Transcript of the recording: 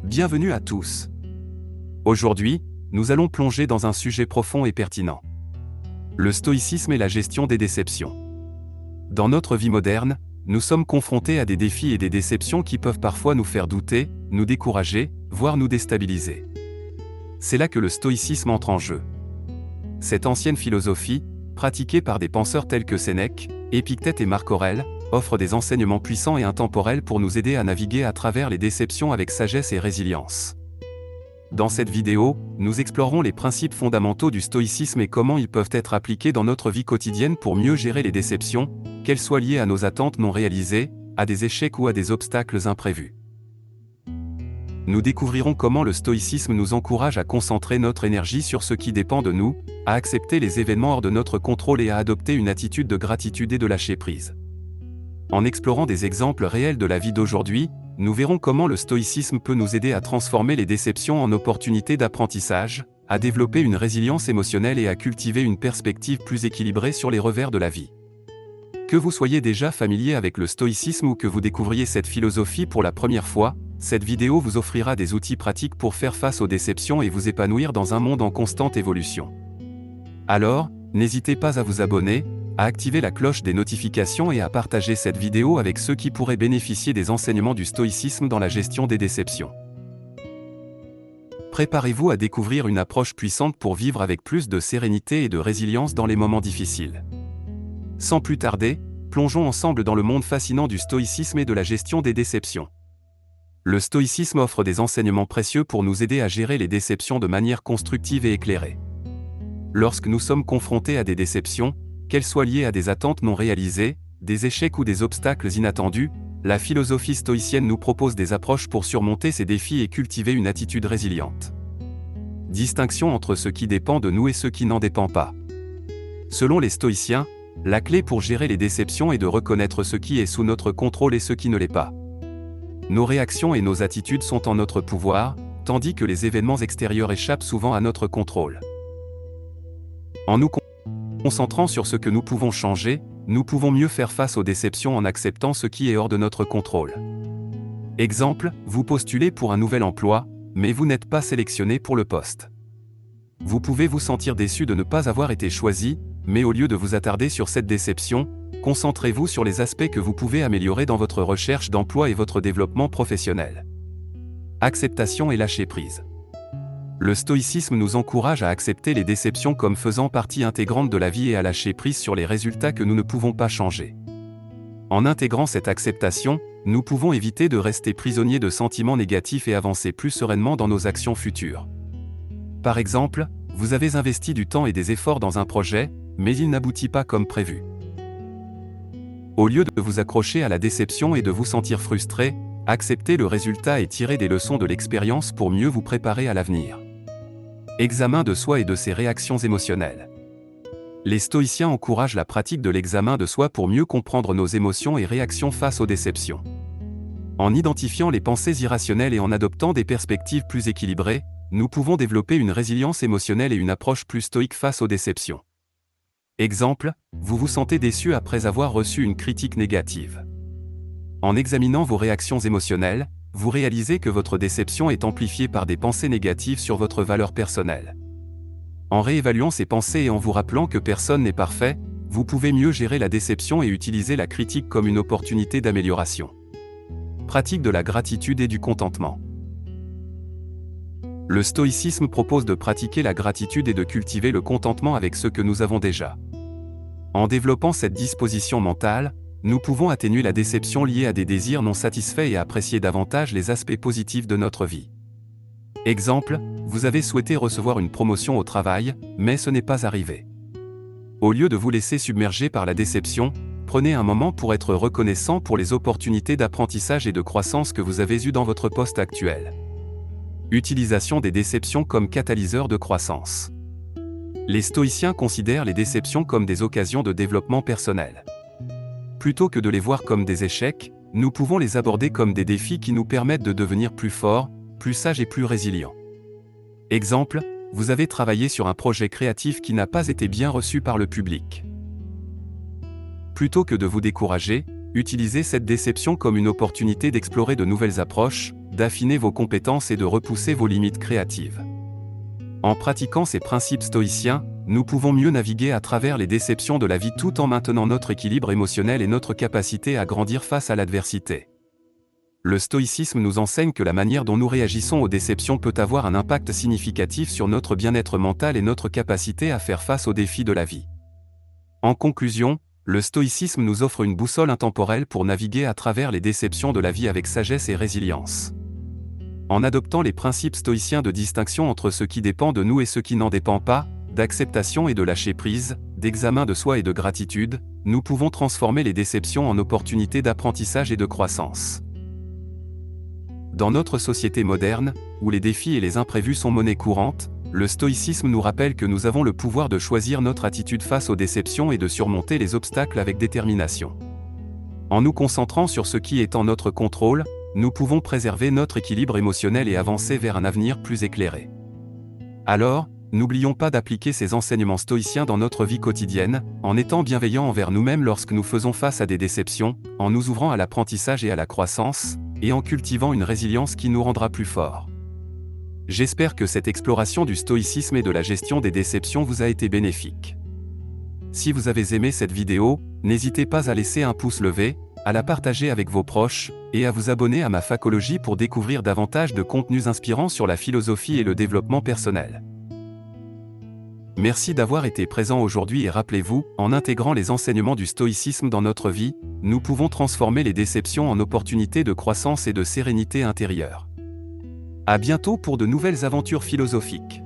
Bienvenue à tous. Aujourd'hui, nous allons plonger dans un sujet profond et pertinent. Le stoïcisme et la gestion des déceptions. Dans notre vie moderne, nous sommes confrontés à des défis et des déceptions qui peuvent parfois nous faire douter, nous décourager, voire nous déstabiliser. C'est là que le stoïcisme entre en jeu. Cette ancienne philosophie, pratiquée par des penseurs tels que Sénèque, Épictète et Marc Aurèle, offre des enseignements puissants et intemporels pour nous aider à naviguer à travers les déceptions avec sagesse et résilience. Dans cette vidéo, nous explorerons les principes fondamentaux du stoïcisme et comment ils peuvent être appliqués dans notre vie quotidienne pour mieux gérer les déceptions, qu'elles soient liées à nos attentes non réalisées, à des échecs ou à des obstacles imprévus. Nous découvrirons comment le stoïcisme nous encourage à concentrer notre énergie sur ce qui dépend de nous, à accepter les événements hors de notre contrôle et à adopter une attitude de gratitude et de lâcher prise. En explorant des exemples réels de la vie d'aujourd'hui, nous verrons comment le stoïcisme peut nous aider à transformer les déceptions en opportunités d'apprentissage, à développer une résilience émotionnelle et à cultiver une perspective plus équilibrée sur les revers de la vie. Que vous soyez déjà familier avec le stoïcisme ou que vous découvriez cette philosophie pour la première fois, cette vidéo vous offrira des outils pratiques pour faire face aux déceptions et vous épanouir dans un monde en constante évolution. Alors, n'hésitez pas à vous abonner, à activer la cloche des notifications et à partager cette vidéo avec ceux qui pourraient bénéficier des enseignements du stoïcisme dans la gestion des déceptions. Préparez-vous à découvrir une approche puissante pour vivre avec plus de sérénité et de résilience dans les moments difficiles. Sans plus tarder, plongeons ensemble dans le monde fascinant du stoïcisme et de la gestion des déceptions. Le stoïcisme offre des enseignements précieux pour nous aider à gérer les déceptions de manière constructive et éclairée. Lorsque nous sommes confrontés à des déceptions, qu'elles soient liées à des attentes non réalisées, des échecs ou des obstacles inattendus, la philosophie stoïcienne nous propose des approches pour surmonter ces défis et cultiver une attitude résiliente. Distinction entre ce qui dépend de nous et ce qui n'en dépend pas. Selon les stoïciens, la clé pour gérer les déceptions est de reconnaître ce qui est sous notre contrôle et ce qui ne l'est pas. Nos réactions et nos attitudes sont en notre pouvoir, tandis que les événements extérieurs échappent souvent à notre contrôle. En nous concentrant sur ce que nous pouvons changer, nous pouvons mieux faire face aux déceptions en acceptant ce qui est hors de notre contrôle. Exemple, vous postulez pour un nouvel emploi, mais vous n'êtes pas sélectionné pour le poste. Vous pouvez vous sentir déçu de ne pas avoir été choisi, mais au lieu de vous attarder sur cette déception, concentrez-vous sur les aspects que vous pouvez améliorer dans votre recherche d'emploi et votre développement professionnel. Acceptation et lâcher prise. Le stoïcisme nous encourage à accepter les déceptions comme faisant partie intégrante de la vie et à lâcher prise sur les résultats que nous ne pouvons pas changer. En intégrant cette acceptation, nous pouvons éviter de rester prisonniers de sentiments négatifs et avancer plus sereinement dans nos actions futures. Par exemple, vous avez investi du temps et des efforts dans un projet, mais il n'aboutit pas comme prévu. Au lieu de vous accrocher à la déception et de vous sentir frustré, acceptez le résultat et tirez des leçons de l'expérience pour mieux vous préparer à l'avenir. Examen de soi et de ses réactions émotionnelles. Les stoïciens encouragent la pratique de l'examen de soi pour mieux comprendre nos émotions et réactions face aux déceptions. En identifiant les pensées irrationnelles et en adoptant des perspectives plus équilibrées, nous pouvons développer une résilience émotionnelle et une approche plus stoïque face aux déceptions. Exemple, vous vous sentez déçu après avoir reçu une critique négative. En examinant vos réactions émotionnelles, vous réalisez que votre déception est amplifiée par des pensées négatives sur votre valeur personnelle. En réévaluant ces pensées et en vous rappelant que personne n'est parfait, vous pouvez mieux gérer la déception et utiliser la critique comme une opportunité d'amélioration. Pratique de la gratitude et du contentement. Le stoïcisme propose de pratiquer la gratitude et de cultiver le contentement avec ce que nous avons déjà. En développant cette disposition mentale, nous pouvons atténuer la déception liée à des désirs non satisfaits et apprécier davantage les aspects positifs de notre vie. Exemple, vous avez souhaité recevoir une promotion au travail, mais ce n'est pas arrivé. Au lieu de vous laisser submerger par la déception, prenez un moment pour être reconnaissant pour les opportunités d'apprentissage et de croissance que vous avez eues dans votre poste actuel. Utilisation des déceptions comme catalyseur de croissance. Les stoïciens considèrent les déceptions comme des occasions de développement personnel. Plutôt que de les voir comme des échecs, nous pouvons les aborder comme des défis qui nous permettent de devenir plus forts, plus sages et plus résilients. Exemple, vous avez travaillé sur un projet créatif qui n'a pas été bien reçu par le public. Plutôt que de vous décourager, utilisez cette déception comme une opportunité d'explorer de nouvelles approches, d'affiner vos compétences et de repousser vos limites créatives. En pratiquant ces principes stoïciens, nous pouvons mieux naviguer à travers les déceptions de la vie tout en maintenant notre équilibre émotionnel et notre capacité à grandir face à l'adversité. Le stoïcisme nous enseigne que la manière dont nous réagissons aux déceptions peut avoir un impact significatif sur notre bien-être mental et notre capacité à faire face aux défis de la vie. En conclusion, le stoïcisme nous offre une boussole intemporelle pour naviguer à travers les déceptions de la vie avec sagesse et résilience. En adoptant les principes stoïciens de distinction entre ce qui dépend de nous et ce qui n'en dépend pas, d'acceptation et de lâcher prise, d'examen de soi et de gratitude, nous pouvons transformer les déceptions en opportunités d'apprentissage et de croissance. Dans notre société moderne, où les défis et les imprévus sont monnaie courante, le stoïcisme nous rappelle que nous avons le pouvoir de choisir notre attitude face aux déceptions et de surmonter les obstacles avec détermination. En nous concentrant sur ce qui est en notre contrôle, nous pouvons préserver notre équilibre émotionnel et avancer vers un avenir plus éclairé. Alors, n'oublions pas d'appliquer ces enseignements stoïciens dans notre vie quotidienne, en étant bienveillants envers nous-mêmes lorsque nous faisons face à des déceptions, en nous ouvrant à l'apprentissage et à la croissance, et en cultivant une résilience qui nous rendra plus forts. J'espère que cette exploration du stoïcisme et de la gestion des déceptions vous a été bénéfique. Si vous avez aimé cette vidéo, n'hésitez pas à laisser un pouce levé, à la partager avec vos proches, et à vous abonner à ma Facologie pour découvrir davantage de contenus inspirants sur la philosophie et le développement personnel. Merci d'avoir été présent aujourd'hui et rappelez-vous, en intégrant les enseignements du stoïcisme dans notre vie, nous pouvons transformer les déceptions en opportunités de croissance et de sérénité intérieure. À bientôt pour de nouvelles aventures philosophiques.